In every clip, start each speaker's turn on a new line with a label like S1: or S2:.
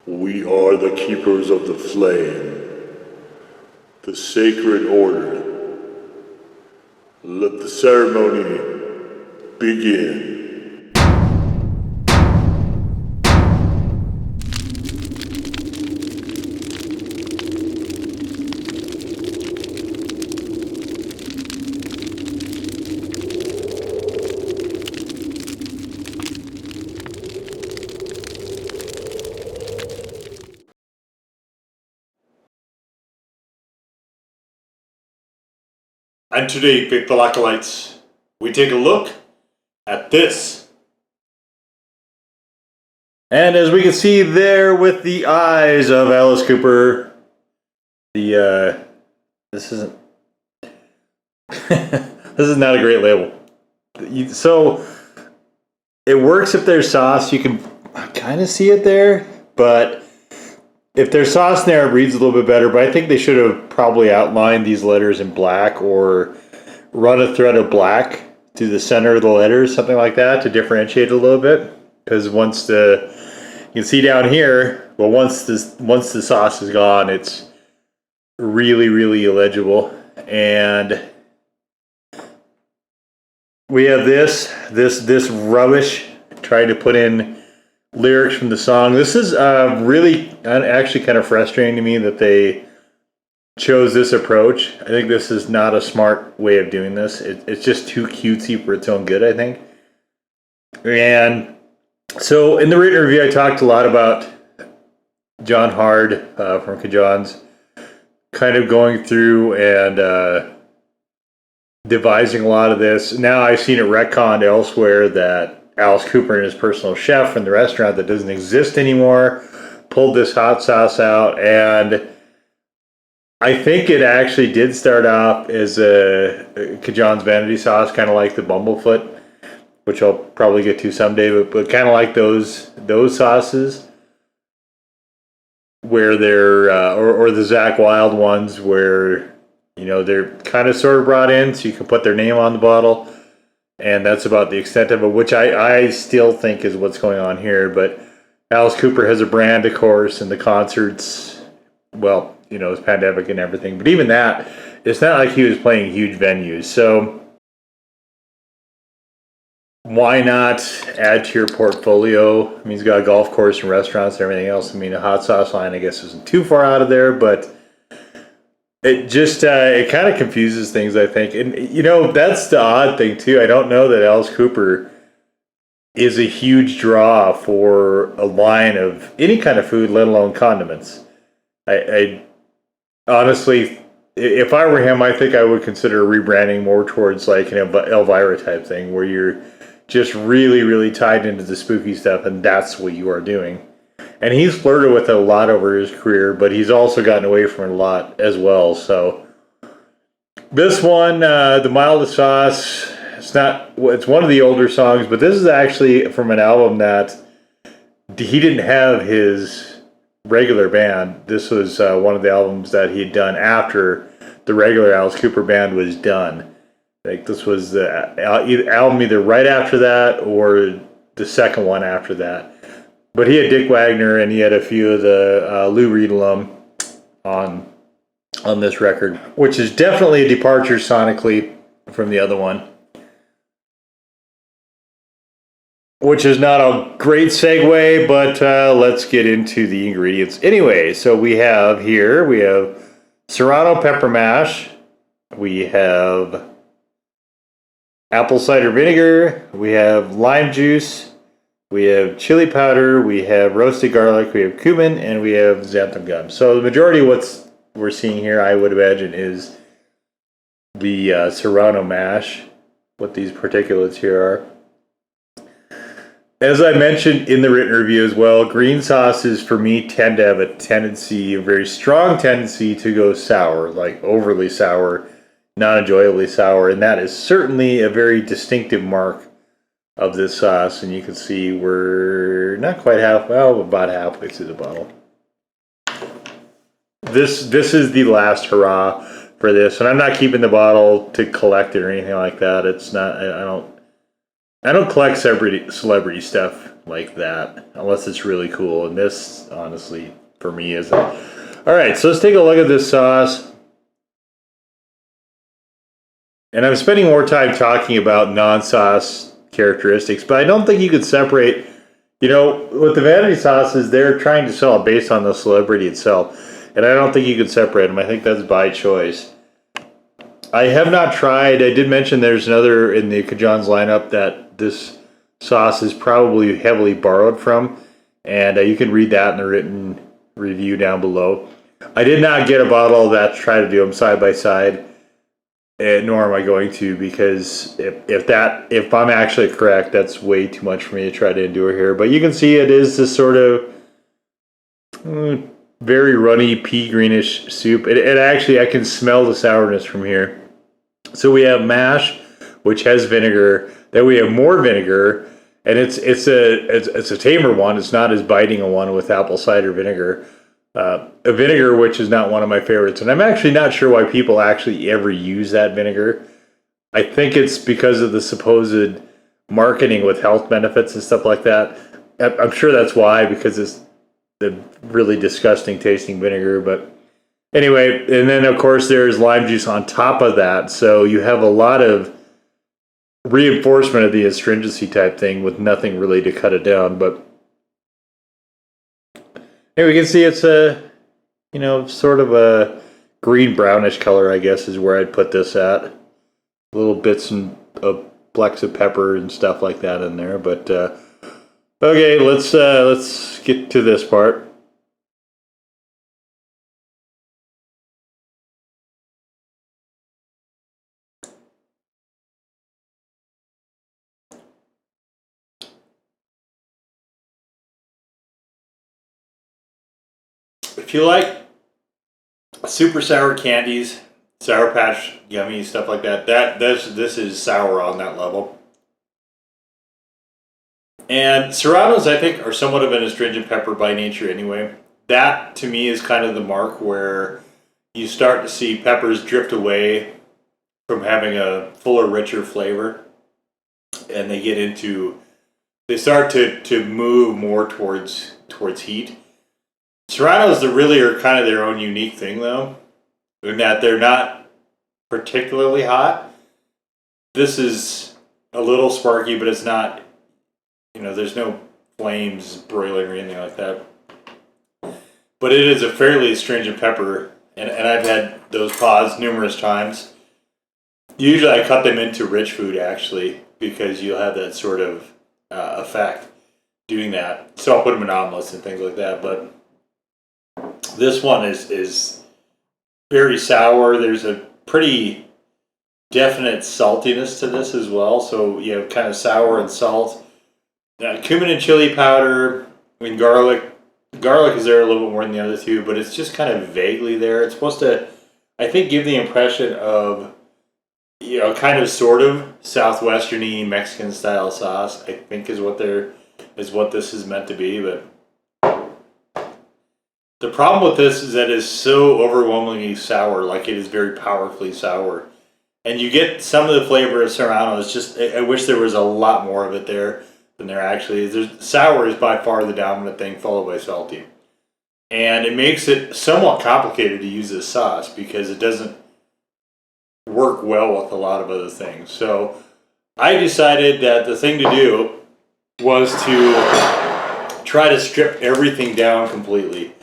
S1: We are the keepers of the flame, the sacred order. Let the ceremony begin.
S2: And today, faithful acolytes, we take a look at this. And as we can see there with the eyes of Alice Cooper, this isn't this is not a great label. So it works if there's sauce. You can kind of see it there, but if there's sauce in there, it reads a little bit better, but I think they should have probably outlined these letters in black or run a thread of black through the center of the letters, something like that, to differentiate a little bit. Because you can see down here, well, once the sauce is gone, it's really, really illegible. And we have this rubbish trying to put in lyrics from the song. This is really actually kind of frustrating to me that they chose this approach. I think this is not a smart way of doing this. It's just too cutesy for its own good, I think. And so in the written review, I talked a lot about John Hard from Kajan's kind of going through and devising a lot of this. Now I've seen it retconned elsewhere that Alice Cooper and his personal chef from the restaurant that doesn't exist anymore pulled this hot sauce out, and I think it actually did start off as a Kajan's vanity sauce, kind of like the Bumblefoot, which I'll probably get to someday, but kind of like those sauces where they're or the Zach Wild ones where they're kind of sort of brought in so you can put their name on the bottle. And that's about the extent of it, which I still think is what's going on here. But Alice Cooper has a brand, of course, and the concerts, well, it's pandemic and everything. But even that, it's not like he was playing huge venues. So why not add to your portfolio? I mean, he's got a golf course and restaurants and everything else. I mean, a hot sauce line, I guess, isn't too far out of there, but it just, it kind of confuses things, I think. And, that's the odd thing, too. I don't know that Alice Cooper is a huge draw for a line of any kind of food, let alone condiments. I honestly, if I were him, I think I would consider rebranding more towards like an Elvira type thing where you're just really, really tied into the spooky stuff, and that's what you are doing. And he's flirted with it a lot over his career, but he's also gotten away from it a lot as well. So this one, the mildest sauce, it's one of the older songs, but this is actually from an album that he didn't have his regular band. This was one of the albums that he had done after the regular Alice Cooper band was done. Like this was the album either right after that or the second one after that. But he had Dick Wagner and he had a few of the Lou Reed alum on this record, which is definitely a departure sonically from the other one. Which is not a great segue, but let's get into the ingredients. Anyway, so we have Serrano pepper mash, we have apple cider vinegar, we have lime juice, we have chili powder, we have roasted garlic, we have cumin, and we have xanthan gum. So the majority of what we're seeing here, I would imagine, is the Serrano mash, what these particulates here are. As I mentioned in the written review as well, green sauces for me tend to have a very strong tendency to go sour, like overly sour, not enjoyably sour, and that is certainly a very distinctive mark of this sauce, and you can see we're not quite about halfway through the bottle. This is the last hurrah for this, and I'm not keeping the bottle to collect it or anything like that. It's not. I don't collect celebrity stuff like that, unless it's really cool. And this, honestly, for me, isn't. All right, so let's take a look at this sauce. And I'm spending more time talking about non-sauce characteristics, but I don't think you could separate, you know, with the vanity sauces, they're trying to sell it based on the celebrity itself. And I don't think you could separate them. I think that's by choice. I have not tried. I did mention there's another in the Cajon's lineup that this sauce is probably heavily borrowed from. And you can read that in the written review down below. I did not get a bottle of that to try to do them side by side. Nor am I going to, because if I'm actually correct, that's way too much for me to try to endure here. But you can see it is this sort of very runny pea greenish soup. It actually, I can smell the sourness from here. So we have mash, which has vinegar. Then we have more vinegar, and it's a tamer one. It's not as biting a one with apple cider vinegar. A vinegar which is not one of my favorites, and I'm actually not sure why people actually ever use that vinegar. I think it's because of the supposed marketing with health benefits and stuff like that. I'm sure that's why, because it's the really disgusting tasting vinegar. But anyway, and then of course there's lime juice on top of that, so you have a lot of reinforcement of the astringency type thing with nothing really to cut it down. But here we can see it's a, you know, sort of a green brownish color, I guess, is where I'd put this at. Little bits of flecks of pepper and stuff like that in there. But okay, let's get to this part. If you like super sour candies, Sour Patch Yummy, stuff like that, this is sour on that level. And Serranos, I think, are somewhat of an astringent pepper by nature anyway. That, to me, is kind of the mark where you start to see peppers drift away from having a fuller, richer flavor. And they start to move more towards heat. Serranos, they really are kind of their own unique thing, though, in that they're not particularly hot. This is a little sparky, but it's not, you know, there's no flames broiling or anything like that. But it is a fairly astringent pepper, and I've had those pods numerous times. Usually I cut them into rich food, actually, because you'll have that sort of effect doing that. So I'll put them in omelets and things like that, but this one is very sour. There's a pretty definite saltiness to this as well. So you have kind of sour and salt. Cumin and chili powder. I mean, garlic. Garlic is there a little bit more than the other two, but it's just kind of vaguely there. It's supposed to, I think, give the impression of, you know, kind of sort of southwesterny Mexican style sauce. I think is what this is meant to be, but the problem with this is that it is so overwhelmingly sour, like it is very powerfully sour. And you get some of the flavor of Serrano. It's just, I wish there was a lot more of it there than there actually is. Sour is by far the dominant thing, followed by salty. And it makes it somewhat complicated to use this sauce because it doesn't work well with a lot of other things. So I decided that the thing to do was to try to strip everything down completely.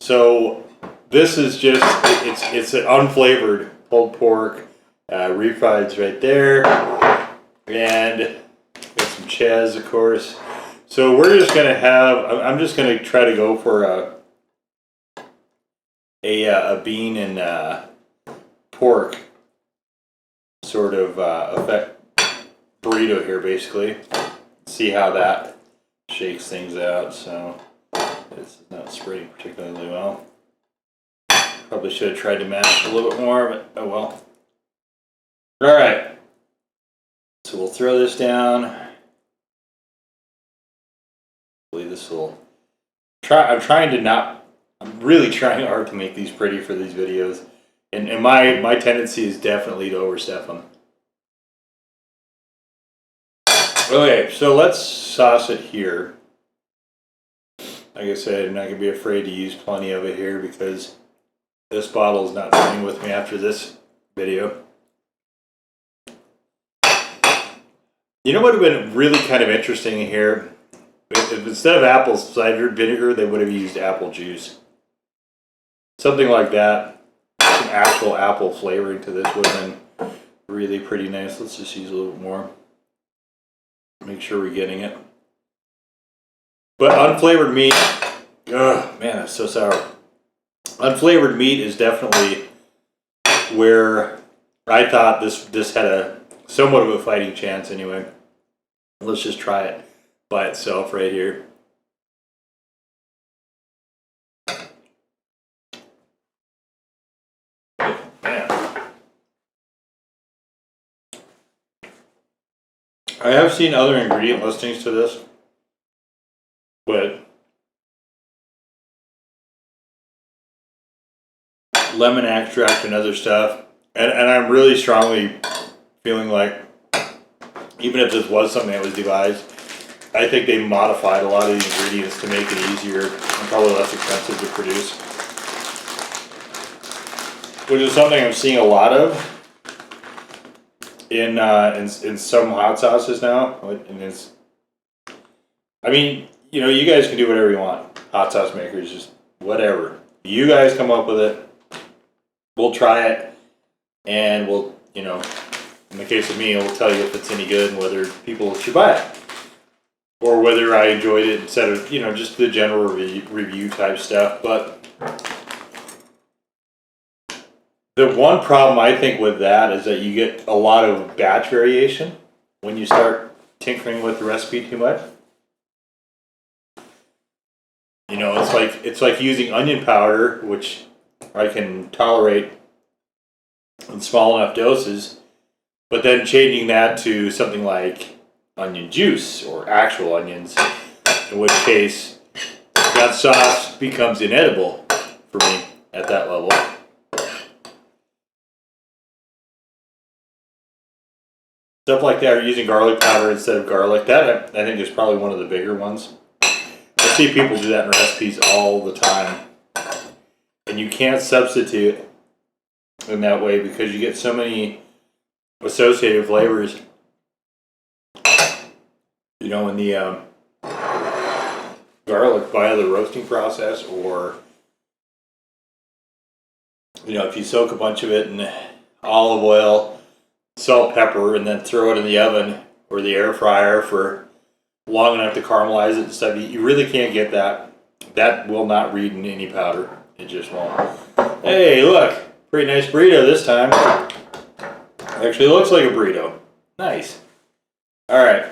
S2: So this is just, it's an unflavored pulled pork, refried's right there, and got some chaz, of course. So we're just gonna have, I'm just gonna try to go for a bean and pork sort of effect burrito here, basically. See how that shakes things out. So this is not spraying particularly well. Probably should have tried to mash a little bit more, but oh well. All right. So we'll throw this down. Hopefully this will try. I'm really trying hard to make these pretty for these videos, and my tendency is definitely to overstep them. Okay, so let's sauce it here. Like I said, I'm not going to be afraid to use plenty of it here because this bottle is not staying with me after this video. You know what would have been really kind of interesting here? If instead of apple cider vinegar, they would have used apple juice. Something like that. Some actual apple flavoring to this would have been really pretty nice. Let's just use a little bit more. Make sure we're getting it. But unflavored meat, ugh, man, that's so sour. Unflavored meat is definitely where I thought this had a somewhat of a fighting chance anyway. Let's just try it by itself right here. Man. I have seen other ingredient listings to this, but lemon extract and other stuff, and I'm really strongly feeling like even if this was something that was devised, I think they modified a lot of the ingredients to make it easier and probably less expensive to produce, which is something I'm seeing a lot of in some hot sauces now. And it's, I mean, you know, you guys can do whatever you want. Hot sauce makers, just whatever. You guys come up with it. We'll try it, and we'll, you know, in the case of me, we'll tell you if it's any good and whether people should buy it. Or whether I enjoyed it instead of, you know, just the general review type stuff. But the one problem I think with that is that you get a lot of batch variation when you start tinkering with the recipe too much. You know, it's like using onion powder, which I can tolerate in small enough doses, but then changing that to something like onion juice or actual onions, in which case that sauce becomes inedible for me at that level. Stuff like that, or using garlic powder instead of garlic, that I think is probably one of the bigger ones. I see people do that in recipes all the time. And you can't substitute in that way because you get so many associated flavors. You know, in the garlic via the roasting process, or, you know, if you soak a bunch of it in olive oil, salt, pepper, and then throw it in the oven or the air fryer for long enough to caramelize it and stuff, you really can't get that. That will not read in any powder. It just won't. Hey, look, pretty nice burrito this time. Actually looks like a burrito. Nice. All right.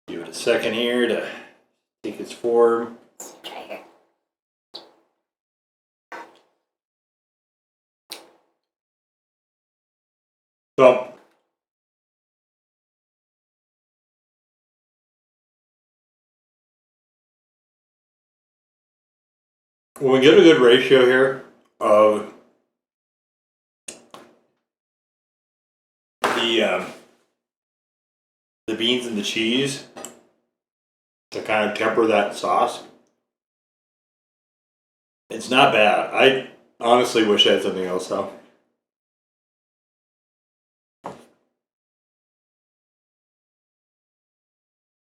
S2: Give it a second here to take its form. So, when we get a good ratio here of the beans and the cheese to kind of temper that sauce, it's not bad. I honestly wish I had something else though.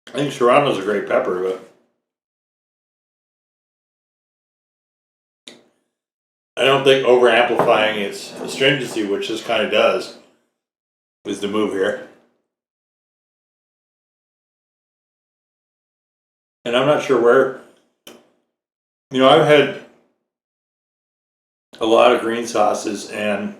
S2: I think serrano's a great pepper, but I don't think over amplifying its astringency, which this kind of does, is the move here. And I'm not sure where, you know, I've had a lot of green sauces, and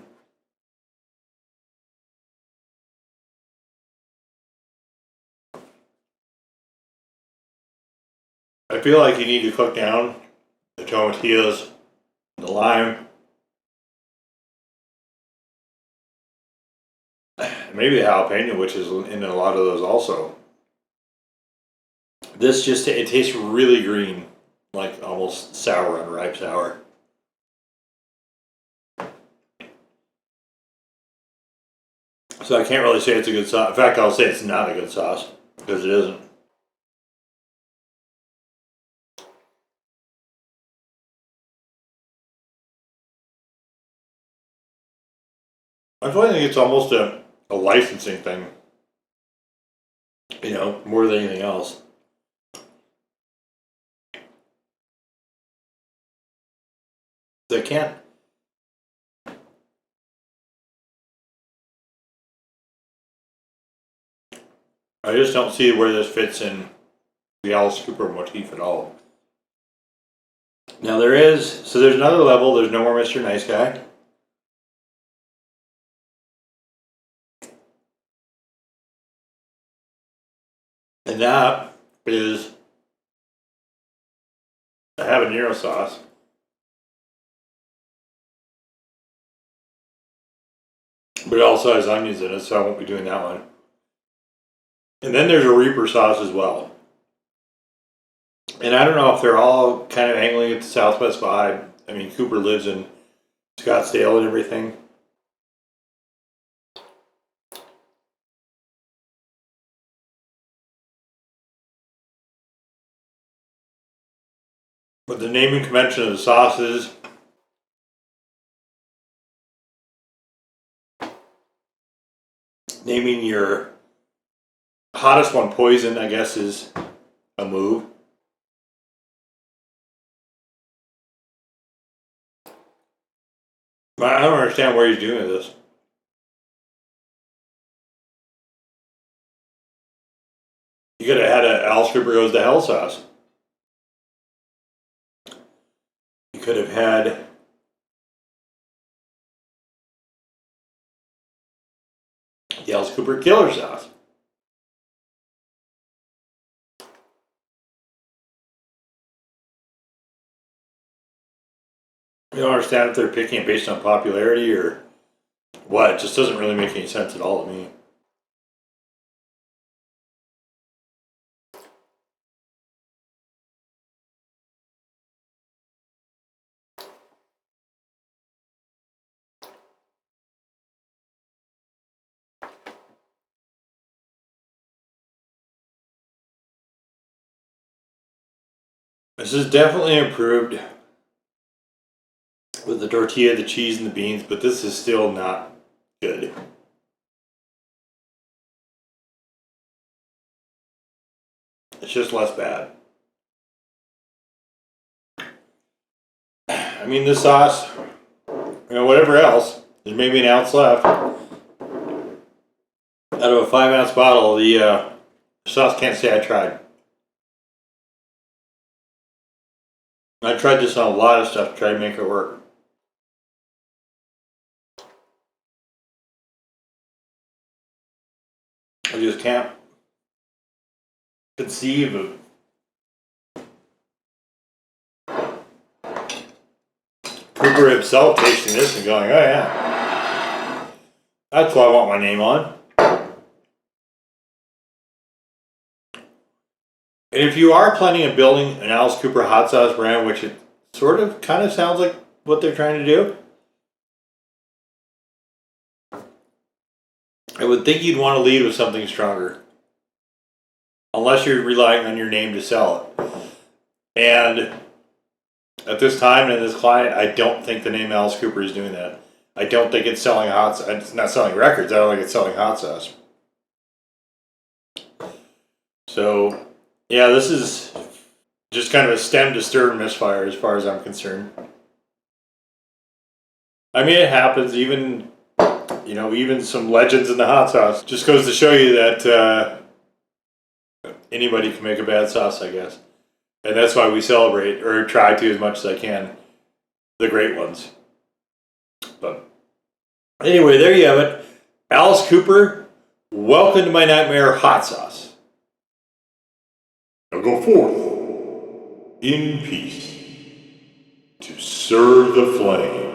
S2: I feel like you need to cook down the tomatillos, the lime, maybe the jalapeno, which is in a lot of those also. This just, it tastes really green, like almost sour, unripe sour. So I can't really say it's a good sauce. In fact, I'll say it's not a good sauce because it isn't. I really think it's almost a licensing thing, you know, more than anything else. They can't. I just don't see where this fits in the Alice Cooper motif at all. Now there's another level. There's no more Mr. Nice Guy. And that is a habanero sauce. But it also has onions in it, so I won't be doing that one. And then there's a Reaper sauce as well. And I don't know if they're all kind of angling at the Southwest vibe. I mean, Cooper lives in Scottsdale and everything. But the naming convention of the sauces, naming your hottest one poison, I guess, is a move. But I don't understand where he's doing this. You could have had a Alice Cooper Goes to Hell sauce. You could have had the Alice Cooper Killer sauce. I don't understand if they're picking it based on popularity or what. It just doesn't really make any sense at all to me. This is definitely improved with the tortilla, the cheese, and the beans, but this is still not good. It's just less bad. I mean, this sauce, you know, whatever else, there's maybe an ounce left. Out of a 5-ounce bottle, the sauce can't say I tried. I tried this on a lot of stuff to try to make it work. I just can't conceive of Cooper himself tasting this and going, oh yeah, that's what I want my name on. And if you are planning on building an Alice Cooper hot sauce brand, which it sort of kind of sounds like what they're trying to do, I would think you'd want to lead with something stronger. Unless you're relying on your name to sell it. And at this time and this client, I don't think the name Alice Cooper is doing that. I don't think it's selling hot sauce. It's not selling records. I don't think it's selling hot sauce. So, yeah, this is just kind of a stem to stern misfire as far as I'm concerned. I mean, it happens. Even, you know, even some legends in the hot sauce. Just goes to show you that anybody can make a bad sauce, I guess. And that's why we celebrate, or try to as much as I can, the great ones. But anyway, there you have it. Alice Cooper, welcome to my nightmare hot sauce.
S1: Now go forth in peace to serve the flame.